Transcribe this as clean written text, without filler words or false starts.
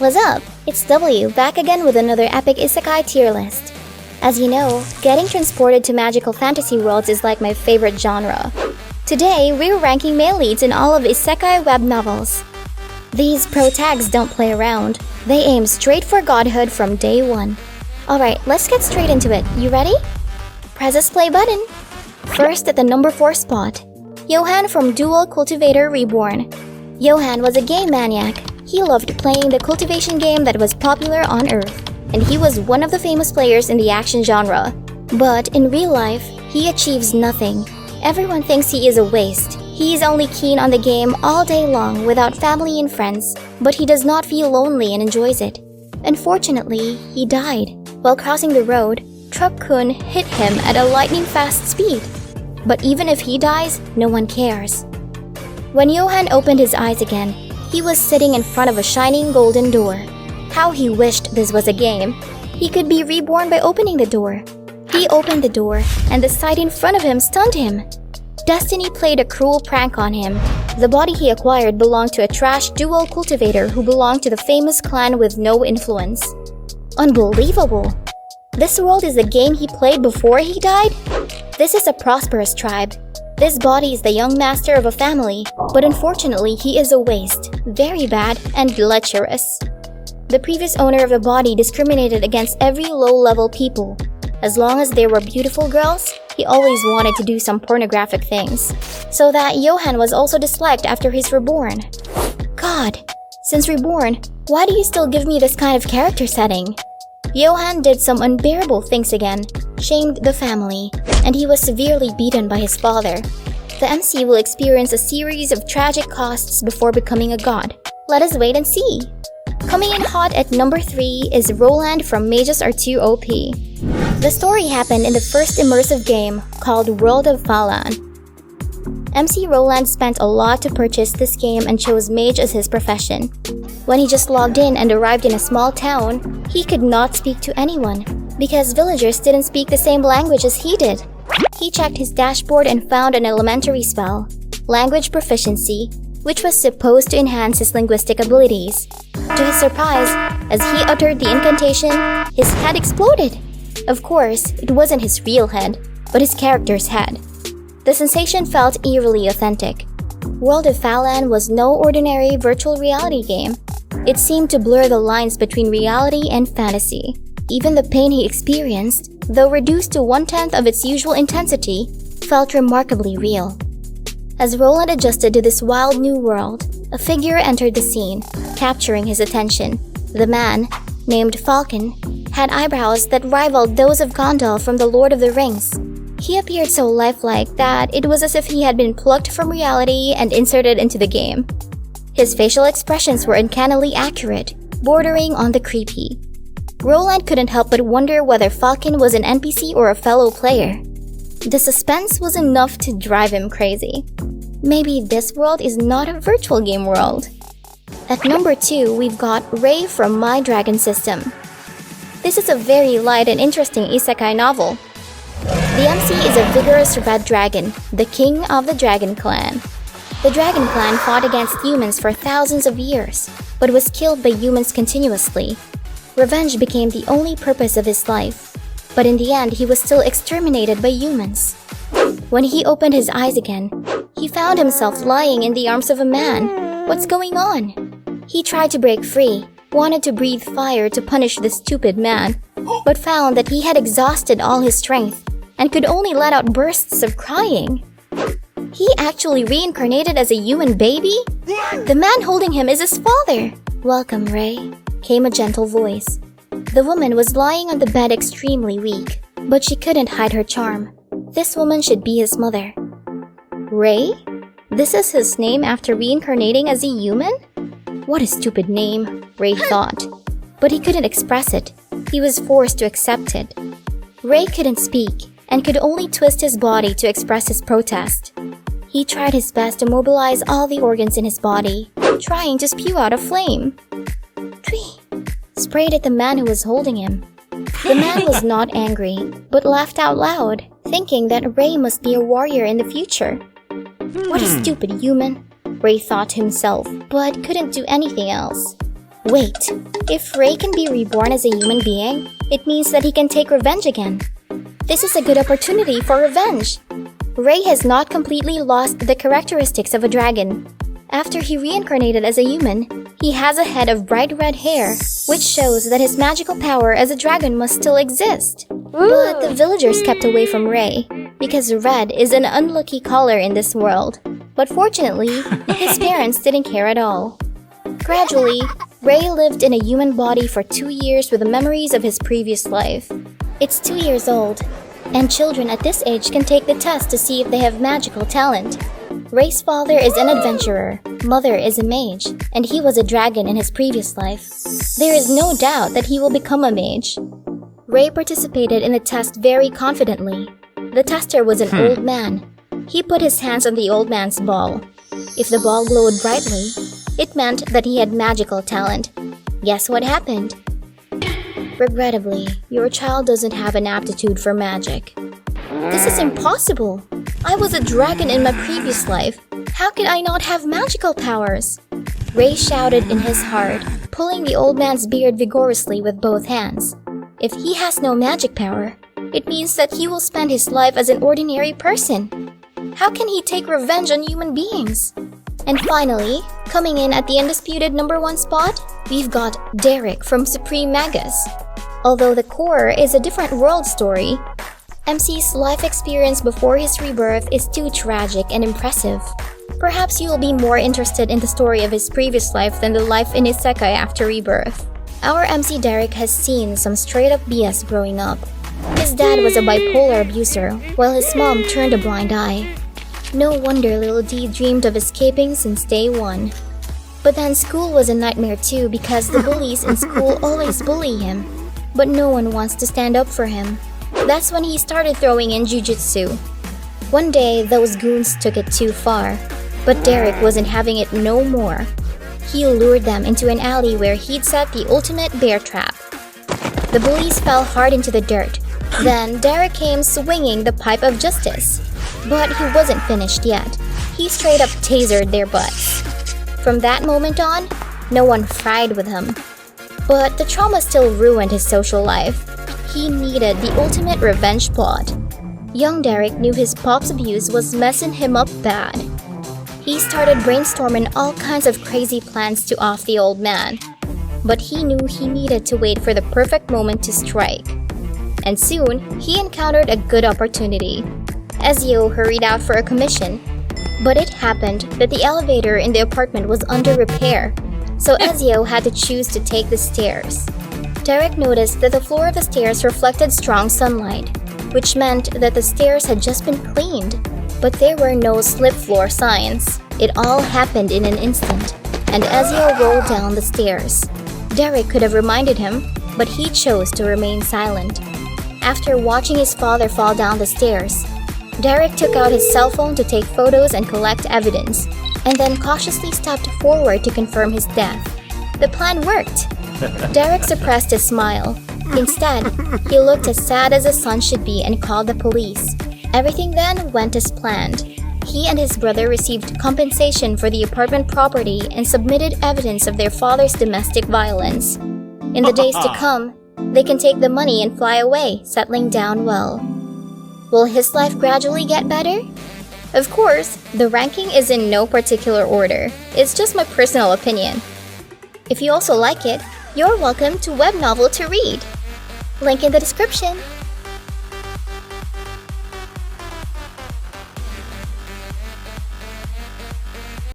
What's up? It's W, back again with another epic Isekai tier list. As you know, getting transported to magical fantasy worlds is like my favorite genre. Today, we're ranking male leads in all of Isekai web novels. These protags don't play around. They aim straight for godhood from day one. Alright, let's get straight into it. You ready? Press this play button. First at the number 4 spot, Johan from Dual Cultivator Reborn. Johan was a game maniac. He loved playing the cultivation game that was popular on Earth, and he was one of the famous players in the action genre. But in real life, he achieves nothing. Everyone thinks he is a waste. He is only keen on the game all day long without family and friends, but he does not feel lonely and enjoys it. Unfortunately, he died. While crossing the road, Trup-kun hit him at a lightning-fast speed. But even if he dies, no one cares. When Johan opened his eyes again, he was sitting in front of a shining golden door. How he wished this was a game. He could be reborn by opening the door. He opened the door, and the sight in front of him stunned him. Destiny played a cruel prank on him. The body he acquired belonged to a trash dual cultivator who belonged to the famous clan with no influence. Unbelievable! This world is the game he played before he died? This is a prosperous tribe. This body is the young master of a family, but unfortunately he is a waste, very bad, and lecherous. The previous owner of the body discriminated against every low-level people. As long as they were beautiful girls, he always wanted to do some pornographic things. So that Johan was also disliked after he's reborn. God, since reborn, why do you still give me this kind of character setting? Johan did some unbearable things again, shamed the family, and he was severely beaten by his father. The MC will experience a series of tragic costs before becoming a god. Let us wait and see. Coming in hot at number 3 is Roland from Magus Are Too OP. The story happened in the first immersive game called World of Falan. MC Roland spent a lot to purchase this game and chose mage as his profession. When he just logged in and arrived in a small town, he could not speak to anyone because villagers didn't speak the same language as he did. He checked his dashboard and found an elementary spell, Language Proficiency, which was supposed to enhance his linguistic abilities. To his surprise, as he uttered the incantation, his head exploded. Of course, it wasn't his real head, but his character's head. The sensation felt eerily authentic. World of Falan was no ordinary virtual reality game. It seemed to blur the lines between reality and fantasy. Even the pain he experienced, though reduced to 1/10 of its usual intensity, felt remarkably real. As Roland adjusted to this wild new world, a figure entered the scene, capturing his attention. The man, named Falcon, had eyebrows that rivaled those of Gondal from The Lord of the Rings. He appeared so lifelike that it was as if he had been plucked from reality and inserted into the game. His facial expressions were uncannily accurate, bordering on the creepy. Roland couldn't help but wonder whether Falcon was an NPC or a fellow player. The suspense was enough to drive him crazy. Maybe this world is not a virtual game world. At number 2, we've got Ray from My Dragon System. This is a very light and interesting isekai novel. The MC is a vigorous red dragon, the king of the Dragon Clan. The Dragon Clan fought against humans for thousands of years, but was killed by humans continuously. Revenge became the only purpose of his life, but in the end he was still exterminated by humans. When he opened his eyes again, he found himself lying in the arms of a man. What's going on? He tried to break free, wanted to breathe fire to punish the stupid man, but found that he had exhausted all his strength and could only let out bursts of crying. He actually reincarnated as a human baby? The man holding him is his father. "Welcome, Ray," came a gentle voice. The woman was lying on the bed extremely weak, but she couldn't hide her charm. This woman should be his mother. Ray? This is his name after reincarnating as a human? What a stupid name, Ray thought. But he couldn't express it. He was forced to accept it. Ray couldn't speak and could only twist his body to express his protest. He tried his best to mobilize all the organs in his body, trying to spew out a flame. Twee! Sprayed at the man who was holding him. The man was not angry, but laughed out loud, thinking that Ray must be a warrior in the future. What a stupid human, Ray thought to himself, but couldn't do anything else. Wait, if Ray can be reborn as a human being, it means that he can take revenge again. This is a good opportunity for revenge. Ray has not completely lost the characteristics of a dragon. After he reincarnated as a human, he has a head of bright red hair, which shows that his magical power as a dragon must still exist. But the villagers kept away from Ray, because red is an unlucky color in this world. But fortunately, his parents didn't care at all. Gradually, Ray lived in a human body for 2 years with the memories of his previous life. It's 2 years old, and children at this age can take the test to see if they have magical talent. Ray's father is an adventurer, mother is a mage, and he was a dragon in his previous life. There is no doubt that he will become a mage. Ray participated in the test very confidently. The tester was an old man. He put his hands on the old man's ball. If the ball glowed brightly, it meant that he had magical talent. Guess what happened? Regrettably, your child doesn't have an aptitude for magic. This is impossible! I was a dragon in my previous life. How could I not have magical powers? Ray shouted in his heart, pulling the old man's beard vigorously with both hands. If he has no magic power, it means that he will spend his life as an ordinary person. How can he take revenge on human beings? And finally, coming in at the undisputed #1 spot, we've got Derek from Supreme Magus. Although the core is a different world story, MC's life experience before his rebirth is too tragic and impressive. Perhaps you'll be more interested in the story of his previous life than the life in Isekai after rebirth. Our MC Derek has seen some straight-up BS growing up. His dad was a bipolar abuser, while his mom turned a blind eye. No wonder Lil D dreamed of escaping since day one. But then school was a nightmare too because the bullies in school always bully him. But no one wants to stand up for him. That's when he started throwing in jujutsu. One day, those goons took it too far. But Derek wasn't having it no more. He lured them into an alley where he'd set the ultimate bear trap. The bullies fell hard into the dirt. Then Derek came swinging the pipe of justice. But he wasn't finished yet. He straight up tasered their butts. From that moment on, no one fried with him. But the trauma still ruined his social life. He needed the ultimate revenge plot. Young Derek knew his pop's abuse was messing him up bad. He started brainstorming all kinds of crazy plans to off the old man. But he knew he needed to wait for the perfect moment to strike. And soon, he encountered a good opportunity. Ezio hurried out for a commission, but it happened that the elevator in the apartment was under repair, so Ezio had to choose to take the stairs. Derek noticed that the floor of the stairs reflected strong sunlight, which meant that the stairs had just been cleaned, but there were no slip floor signs. It all happened in an instant, and Ezio rolled down the stairs. Derek could have reminded him, but he chose to remain silent. After watching his father fall down the stairs, Derek took out his cell phone to take photos and collect evidence, and then cautiously stepped forward to confirm his death. The plan worked! Derek suppressed a smile. Instead, he looked as sad as a son should be and called the police. Everything then went as planned. He and his brother received compensation for the apartment property and submitted evidence of their father's domestic violence. In the days to come, they can take the money and fly away, settling down well. Will his life gradually get better? Of course, the ranking is in no particular order. It's just my personal opinion. If you also like it, you're welcome to WebNovel to read. Link in the description.